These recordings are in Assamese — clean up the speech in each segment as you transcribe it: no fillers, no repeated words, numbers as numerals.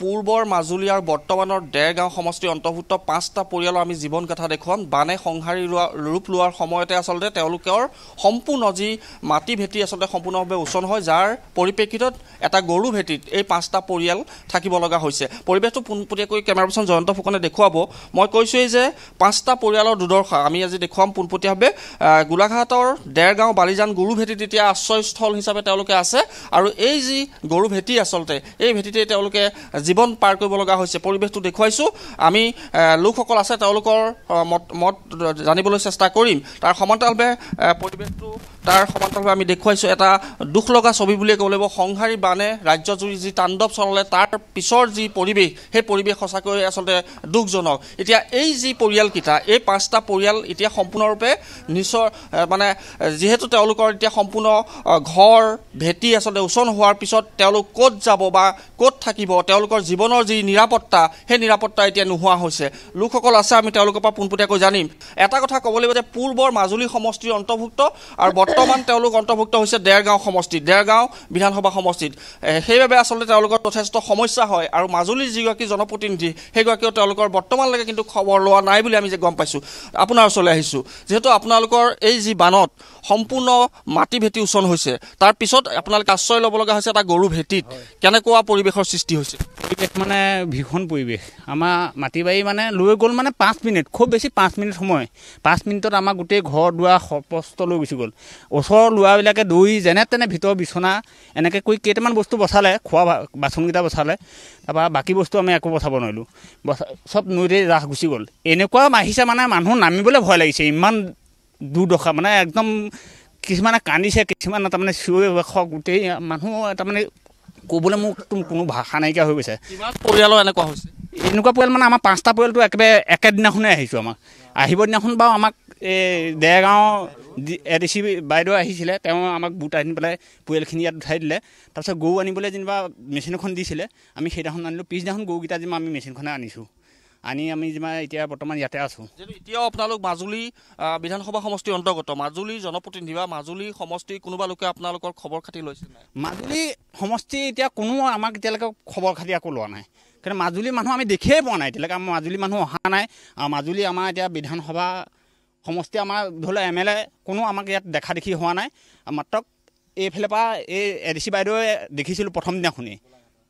পূৰ্বৰ মাজুলী আৰু বৰ্তমানৰ ডেৰগাঁও সমষ্টিৰ অন্তৰ্ভুক্ত 5টা পৰিয়ালৰ আমি জীৱন কথা দেখুৱাম। বানে সংহাৰী ৰূপ লোৱাৰ সময়তে আচলতে তেওঁলোকৰ সম্পূৰ্ণ যি মাটি ভেটি আচলতে সম্পূৰ্ণভাৱে উচন হয়, যাৰ পৰিপ্ৰেক্ষিতত এটা গৰু ভেটিত এই 5টা পৰিয়াল থাকিব লগা হৈছে। পৰিৱেশটো পোনপটীয়াকৈ কেমেৰা পাৰ্চন জয়ন্ত ফুকনে দেখুৱাব। মই কৈছোঁৱেই যে 5টা পৰিয়ালৰ দুৰ্দশা আমি আজি দেখুৱাম পোনপটীয়াভাৱে। গোলাঘাটৰ ডেৰগাঁও বালিজান গৰু ভেটিত এতিয়া আশ্ৰয়স্থল হিচাপে তেওঁলোকে আছে আৰু এই যি গৰু ভেটি আচলতে এই ভেটিতে তেওঁলোকে জীৱন পাৰ কৰিব লগা হৈছে। পৰিৱেশটো দেখুৱাইছোঁ। আমি লোকসকল আছে তেওঁলোকৰ মত জানিবলৈ চেষ্টা কৰিম। তাৰ সমান্তৰালভাৱে পৰিৱেশটো আমি দেখুৱাইছোঁ এটা দুখ লগা ছবি বুলিয়ে ক'ব লাগিব। সংহাৰী বানে ৰাজ্যজুৰি যি তাণ্ডৱ চলালে তাৰ পিছৰ যি পৰিৱেশ, সেই পৰিৱেশ সঁচাকৈ আচলতে দুখজনক। এতিয়া এই যি পৰিয়ালকেইটা, এই 5টা পৰিয়াল এতিয়া সম্পূৰ্ণৰূপে নিজৰ মানে যিহেতু তেওঁলোকৰ এতিয়া সম্পূৰ্ণ ঘৰ ভেটি আচলতে উচন হোৱাৰ পিছত তেওঁলোক ক'ত যাব বা ক'ত থাকিব, তেওঁলোকৰ জীৱনৰ যি নিৰাপত্তা, সেই নিৰাপত্তা এতিয়া নোহোৱা হৈছে। লোকসকল আছে, আমি তেওঁলোকৰ পৰা পোনপটীয়াকৈ জানিম। এটা কথা ক'ব লাগিব যে পূৰ্বৰ মাজুলী সমষ্টিৰ অন্তৰ্ভুক্ত আৰু বৰ্তমান তেওঁলোক অন্তৰ্ভুক্ত হৈছে ডেৰগাঁও সমষ্টিত, ডেৰগাঁও বিধানসভা সমষ্টিত। সেইবাবে আচলতে তেওঁলোকৰ যথেষ্ট সমস্যা হয় আৰু মাজুলীৰ যিগৰাকী জনপ্ৰতিনিধি সেইগৰাকীও তেওঁলোকৰ বৰ্তমানলৈকে কিন্তু খবৰ লোৱা নাই বুলি আমি যে গম পাইছোঁ। আপোনাৰ ওচৰলৈ আহিছোঁ, যিহেতু আপোনালোকৰ এই যি বানত সম্পূৰ্ণ মাটি ভেটি উচন হৈছে, তাৰ পিছত আপোনালোকে আশ্ৰয় ল'ব লগা হৈছে এটা গৰু ভেটিত। কেনেকুৱা পৰিৱেশৰ সৃষ্টি হৈছে? পৰিৱেশ মানে ভীষণ পৰিৱেশ। আমাৰ মাটি বাৰী মানে লৈ গ'ল মানে 5 মিনিট, খুব বেছি 5 মিনিট সময়। 5 মিনিটত আমাৰ গোটেই ঘৰ দুৱাৰ সপষ্ট লৈ গুচি গ'ল। ওচৰৰ ল'ৰাবিলাকে দৌৰি যেনে তেনে ভিতৰ বিচনা এনেকৈ কৰি কেইটামান বস্তু বচালে, খোৱা বাচনকেইটা বচালে। তাৰপৰা বাকী বস্তু আমি একো বচাব নোৱাৰিলোঁ, চব নৈতে ৰাস গুচি গ'ল। এনেকুৱা আহিছে মানে মানুহ নামিবলৈ ভয় লাগিছে, ইমান দুৰ্দশা মানে একদম। কিছুমানে কান্দিছে, কিছুমানে তাৰমানে চিঞৰি গোটেই মানুহ তাৰমানে ক'বলৈ মোক কোনো ভাষা নাইকিয়া হৈ গৈছে। কিমান পৰিয়ালৰ এনেকুৱা হৈছে? এনেকুৱা পৰিয়াল মানে আমাৰ 5টা পৰিয়ালটো একেবাৰে একেদিনাখনে আহিছোঁ। আহিবৰ দিনাখন বাৰু আমাক এই ডেৰগাঁও ADC বাইদেউ আহিছিলে, তেওঁ আমাক বুট আনি পেলাই পৰিয়ালখিনি ইয়াত উঠাই দিলে। তাৰপিছত গৰু আনিবলৈ যেনিবা মেচিন এখন দিছিলে, আমি সেইদিনাখন আনিলোঁ। পিছদিনাখন গৰুকেইটা যেনিবা আমি মেচিনখনে আনিছোঁ, আনি আমি যেনিবা এতিয়া বৰ্তমান ইয়াতে আছোঁ। এতিয়াও আপোনালোক মাজুলী বিধানসভা সমষ্টিৰ অন্তৰ্গত, মাজুলী জনপ্ৰতিনিধি বা মাজুলী সমষ্টিৰ কোনোবা লোকে আপোনালোকৰ খবৰ খাতি লৈছে নাই? মাজুলী সমষ্টি এতিয়া কোনো আমাক এতিয়ালৈকে খবৰ খাতি একো লোৱা নাই। কিন্তু মাজুলী মানুহ আমি দেখিয়ে পোৱা নাই এতিয়ালৈকে। আমাৰ মাজুলী মানুহ অহা নাই। মাজুলী আমাৰ এতিয়া বিধানসভা সমষ্টি আমাৰ ধৰি লওক MLA কোনো আমাক ইয়াত দেখা দেখি হোৱা নাই। মাত্ৰ এইফালৰ পৰা এই ADC বাইদেৱে দেখিছিলোঁ প্ৰথম দিনাখনেই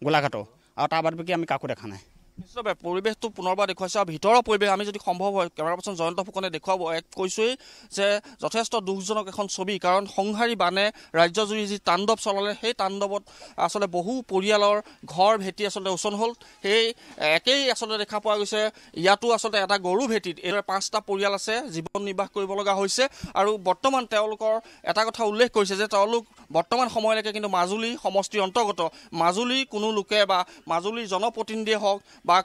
গোলাঘাটৰ, আৰু তাৰ বাদ বাকী আমি কাকো দেখা নাই। নিশ্চিতভাৱে পৰিৱেশটো পুনৰবাৰ দেখুৱাইছে আৰু ভিতৰৰ পৰিৱেশ আমি যদি সম্ভৱ হয় কেমেৰা পাৰ্চন জয়ন্ত ফুকনে দেখুৱাব। কৈছোঁৱেই যে যথেষ্ট দুখজনক এখন ছবি, কাৰণ সংহাৰী বানে ৰাজ্যজুৰি যি তাণ্ডৱ চলালে, সেই তাণ্ডৱত আচলতে বহু পৰিয়ালৰ ঘৰ ভেটি আচলতে উচন হ'ল। সেই একেই আচলতে দেখা পোৱা গৈছে ইয়াতো আচলতে এটা গৰু ভেটিত এইদৰে 5টা পৰিয়াল আছে, জীৱন নিৰ্বাহ কৰিব লগা হৈছে। আৰু বৰ্তমান তেওঁলোকৰ এটা কথা উল্লেখ কৰিছে যে তেওঁলোক বৰ্তমান সময়লৈকে কিন্তু মাজুলী সমষ্টিৰ অন্তৰ্গত, মাজুলীৰ কোনো লোকে বা মাজুলীৰ জনপ্ৰতিনিধিয়ে হওক বা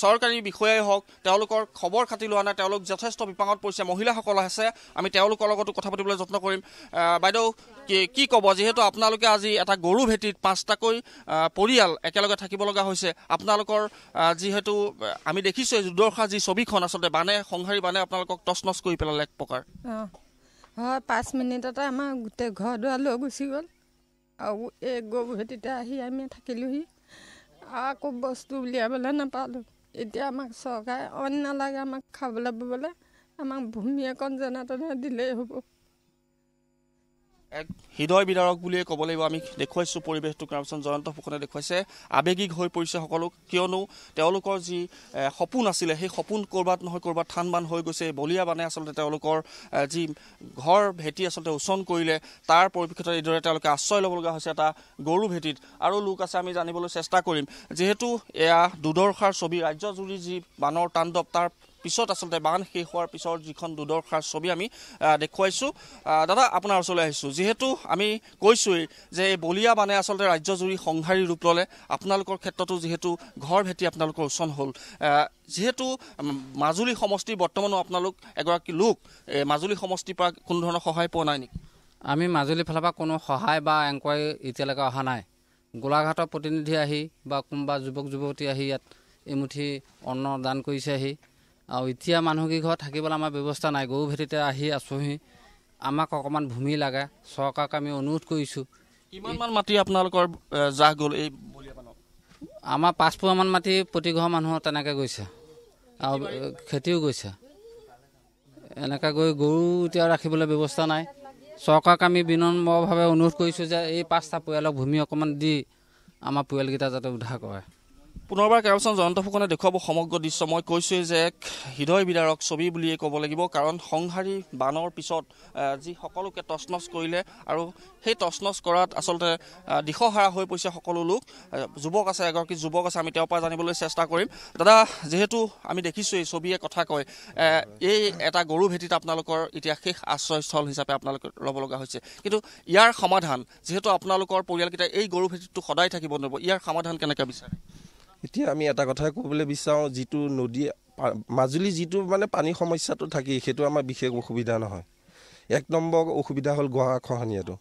চৰকাৰী বিষয়াই হওক তেওঁলোকৰ খবৰ খাতি লোৱা নাই। তেওঁলোক যথেষ্ট বিপাঙত পৰিছে। মহিলাসকল আছে, আমি তেওঁলোকৰ লগতো কথা পাতিবলৈ যত্ন কৰিম। বাইদেউ কি ক'ব, যিহেতু আপোনালোকে আজি এটা গৰু ভেটিত 5টাকৈ পৰিয়াল একেলগে থাকিব লগা হৈছে, আপোনালোকৰ যিহেতু আমি দেখিছোঁ দুৰ্দশা যি ছবিখন আচলতে সংহাৰী বানে আপোনালোকক তছনছ কৰি পেলালে এক প্ৰকাৰ। হয়, 5 মিনিটতে আমাৰ গোটেই ঘৰ দুৱাৰ লৈ গুচি গ'ল আৰু এই গৰু ভেটিতে আহি আমি থাকিলোঁহি। আকৌ বস্তু উলিয়াবলৈ নাপালোঁ। এতিয়া আমাক চৰকাৰে অইন নালাগে, আমাক খাবলৈ ববলৈ, আমাক ভূমি অকণ যেনে তেনে দিলেই হ'ব। এক হৃদয় বিদাৰক বুলিয়ে ক'ব লাগিব। আমি দেখুৱাইছোঁ পৰিৱেশটো, কেমেৰাপাৰ্চন জয়ন্ত ফুকনে দেখুৱাইছে। আৱেগিক হৈ পৰিছে সকলো, কিয়নো তেওঁলোকৰ যি সপোন আছিলে সেই সপোন ক'ৰবাত নহয় ক'ৰবাত থান বান হৈ গৈছে। বলিয়া বানে আচলতে তেওঁলোকৰ যি ঘৰ ভেটি আচলতে উচন কৰিলে, তাৰ পৰিপ্ৰেক্ষিতত এইদৰে তেওঁলোকে আশ্ৰয় ল'ব লগা হৈছে এটা গৰু ভেটিত। আৰু লোক আছে, আমি জানিবলৈ চেষ্টা কৰিম। যিহেতু এয়া দুৰ্দশাৰ ছবি, ৰাজ্যজুৰি যি বানৰ তাণ্ডৱ, তাৰ পিছত আচলতে বান শেষ হোৱাৰ পিছৰ যিখন দুৰ্দশাৰ ছবি আমি দেখুৱাইছোঁ। দাদা আপোনাৰ ওচৰলৈ আহিছোঁ, যিহেতু আমি কৈছোঁৱেই যে এই বলিয়া বানে আচলতে ৰাজ্যজুৰি সংহাৰী ৰূপ ল'লে। আপোনালোকৰ ক্ষেত্ৰতো যিহেতু ঘৰ ভেটি আপোনালোকৰ উচন হ'ল, যিহেতু মাজুলী সমষ্টিৰ বৰ্তমানো আপোনালোক এগৰাকী লোক, মাজুলী সমষ্টিৰ পৰা কোনো ধৰণৰ সহায় পোৱা নাই নেকি? আমি মাজুলীৰ ফালৰ পৰা কোনো সহায় বা এনকুৱাৰী এতিয়ালৈকে অহা নাই। গোলাঘাটৰ প্ৰতিনিধি আহি বা কোনোবা যুৱক যুৱতী আহি ইয়াত এমুঠি অন্ন দান কৰিছে আহি। আৰু এতিয়া মানুহকেইঘৰ থাকিবলৈ আমাৰ ব্যৱস্থা নাই, গৰু ভেটিতে আহি আছোঁহি। আমাক অকণমান ভূমি লাগে, চৰকাৰক আমি অনুৰোধ কৰিছোঁ। কিমানমান মাটি আপোনালোকৰ জাহ গ'ল এই বলিয়া বানত? আমাৰ 5 পোৱামান মাটি প্ৰতি ঘৰ মানুহৰ তেনেকৈ গৈছে আৰু খেতিও গৈছে। এনেকৈ গৈ গৰু এতিয়া ৰাখিবলৈ ব্যৱস্থা নাই। চৰকাৰক আমি বিনম্ৰভাৱে অনুৰোধ কৰিছোঁ যে এই 5টা পৰিয়ালক ভূমি অকণমান দি আমাৰ পৰিয়ালকেইটা যাতে উদ্ধাৰ কৰে। পুনৰবাৰ কেমেৰাপাৰ্চন জয়ন্ত ফুকনে দেখুৱাব সমগ্ৰ দৃশ্য। মই কৈছোঁৱেই যে এক হৃদয় বিদাৰক ছবি বুলিয়েই ক'ব লাগিব, কাৰণ সংহাৰী বানৰ পিছত যি সকলোকে তছনছ কৰিলে আৰু সেই তছনছ কৰাত আচলতে দিশহাৰা হৈ পৰিছে সকলো লোক। যুৱক আছে, এগৰাকী যুৱক আছে, আমি তেওঁৰ পৰা জানিবলৈ চেষ্টা কৰিম। দাদা, যিহেতু আমি দেখিছোঁ এই ছবিয়ে কথা কয়, এই এটা গৰু ভেটিত আপোনালোকৰ এতিয়া শেষ আশ্ৰয়স্থল হিচাপে আপোনালোকে ল'ব লগা হৈছে, কিন্তু ইয়াৰ সমাধান, যিহেতু আপোনালোকৰ পৰিয়ালকেইটা এই গৰু ভেটিটো সদায় থাকিব নোৱাৰিব, ইয়াৰ সমাধান কেনেকৈ বিচাৰে? এতিয়া আমি এটা কথাই ক'বলৈ বিচাৰোঁ, যিটো নদী মাজুলী যিটো মানে পানীৰ সমস্যাটো থাকেই, সেইটো আমাৰ বিশেষ অসুবিধা নহয়। 1 নম্বৰ অসুবিধা হ'ল খহনীয়াটো।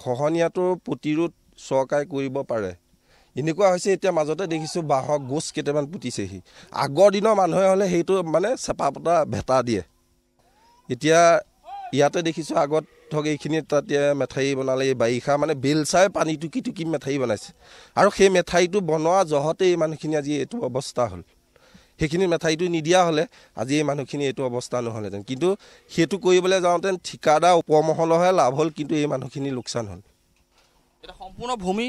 খহনীয়াটোৰ প্ৰতিৰোধ চৰকাৰে কৰিব পাৰে। এনেকুৱা হৈছে, এতিয়া মাজতে দেখিছোঁ বাঁহৰ গোছ কেইটামান পুতিছেহি। আগৰ দিনৰ মানুহে হ'লে সেইটো মানে চেপা পতা ভেটা দিয়ে। এতিয়া ইয়াতে দেখিছোঁ আগত ধৰক এইখিনি তাতে মেঠাৰি বনালে, এই বাৰিষা মানে বেল চাই পানী টুকি টুকি মেঠাৰি বনাইছে, আৰু সেই মেঠাৰিটো বনোৱা জহতে এই মানুহখিনি আজি এইটো অৱস্থা হ'ল। সেইখিনি মেঠাৰিটো নিদিয়া হ'লে আজি এই মানুহখিনি এইটো অৱস্থা নহ'লহেঁতেন। কিন্তু সেইটো কৰিবলৈ যাওঁতে ঠিকাদাৰ ওপৰমহলৰহে লাভ হ'ল, কিন্তু এই মানুহখিনি লোকচান হ'ল। এটা সম্পূৰ্ণ ভূমি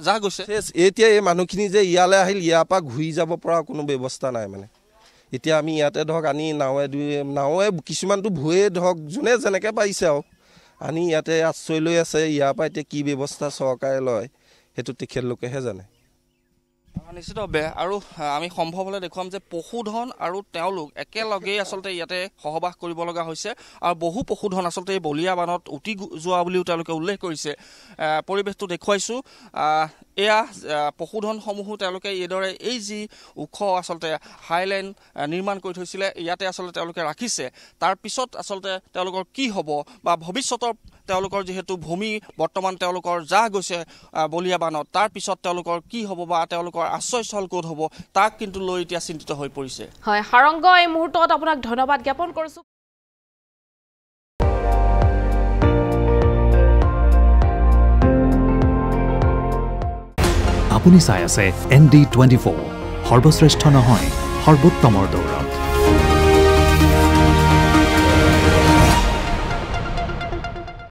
যা গৈছে। এতিয়া এই মানুহখিনি যে ইয়ালৈ আহিল, ইয়াৰ পৰা ঘূৰি যাব পৰা কোনো ব্যৱস্থা নাই। মানে এতিয়া আমি ইয়াতে ধৰক আনি নাৱে কিছুমানটো ভুৱে ধৰক যোনে যেনেকৈ পাৰিছে আৰু আনি ইয়াতে আশ্ৰয় লৈ আছে। ইয়াৰ পৰা এতিয়া কি ব্যৱস্থা চৰকাৰে লয় সেইটো তেখেতলোকেহে জানে। নিশ্চিতভাৱে, আৰু আমি সম্ভৱ হ'লে দেখুৱাম যে পশুধন আৰু তেওঁলোক একেলগেই আচলতে ইয়াতে সহবাস কৰিব লগা হৈছে, আৰু বহু পশুধন আচলতে এই বলিয়া বানত উটি যোৱা বুলিও তেওঁলোকে উল্লেখ কৰিছে। পৰিৱেশটো দেখুৱাইছোঁ। এয়া পশুধনসমূহো তেওঁলোকে এইদৰে এই যি ওখ আচলতে হাইলেণ্ড নিৰ্মাণ কৰি থৈছিলে, ইয়াতে আচলতে তেওঁলোকে ৰাখিছে। তাৰপিছত আচলতে তেওঁলোকৰ কি হ'ব বা ভৱিষ্যতৰ তেওঁলোকৰ যিহেতু ভূমি বৰ্তমান তেওঁলোকৰ যা গৈছে বলিয়া বানত, তাৰপিছত তেওঁলোকৰ কি হ'ব বা তেওঁলোকৰ আশ্ৰয়স্থল ক'ত হ'ব, তাক কিন্তু লৈ এতিয়া চিন্তিত হৈ পৰিছে। হয় সাৰংগ, এই মুহূৰ্তত আপোনাক ধন্যবাদ জ্ঞাপন কৰিছোঁ। আপুনি চাই আছে ND24, সৰ্বশ্ৰেষ্ঠ নহয় সৰ্বোত্তমৰ দৌৰ।